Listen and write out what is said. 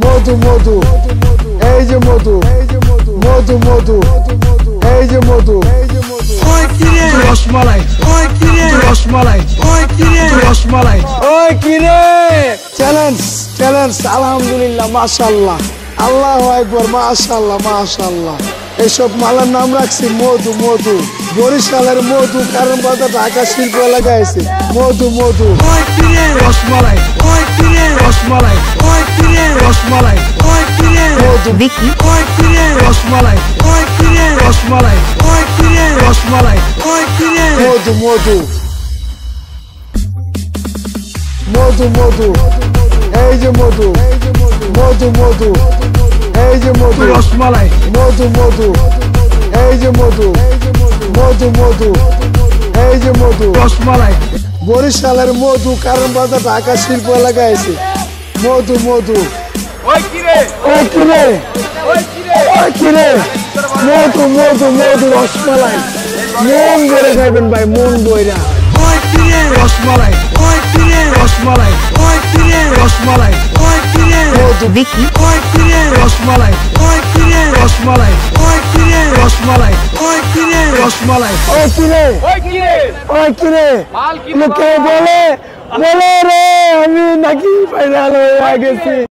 মধু মধু এই যে মধু মধু মধু এই যে মধু ওই কিরে রসমালাই ওই কিরে রসমালাই ওই কিরে রসমালাই ওই কিরে চ্যালেঞ্জ চ্যালেঞ্জ আলহামদুলিল্লাহ মাশাআল্লাহ আল্লাহু আকবার মাশাআল্লাহ মাশাআল্লাহ এসব মালার নাম রাখছি মধু মধু বরিশালের মধু কারণ বাজার ঢাকা শিল্প এলাকায় আছে মধু মধু ওই কিরে রসমালাই ওই কিরে রসমালাই ওই কিরে রসমালাই ওই কিরে মধু বিকি ওই কিরে রসমালাই ওই কিরে রসমালাই ওই কিরে রসমালাই ওই কিরে মধু মধু মধু মধু এই যে মধু মধু মধু এই যে মধু রসমালাই মধু মধু এই যে মধু মধু মধু এই যে মধু রসমালাই বরিশালের মধু কারণ বাজার ঢাকা শিল্প এলাকায় আছে মধু মধু ওই কিরে ওই কিরে ওই কিরে ওই কিরে মধু মধু মধু রসমালাই মন ভরে খাইবেন ভাই মন বইরা ওই কিরে রসমালাই ওই কিরে রসমালাই ওই কিরে রসমালাই ওই কিরে মধু বিকি ওই কিরে রসমালাই ওই কিরে রসমালাই ওই কিরে রসমালাই ওই কিরে রসমালাই ওই কিরে ওই কিরে ওই কিরে মাল কি লোকে বলে বলে রে আমি নাকি ফাইনাল হয়ে গেছি।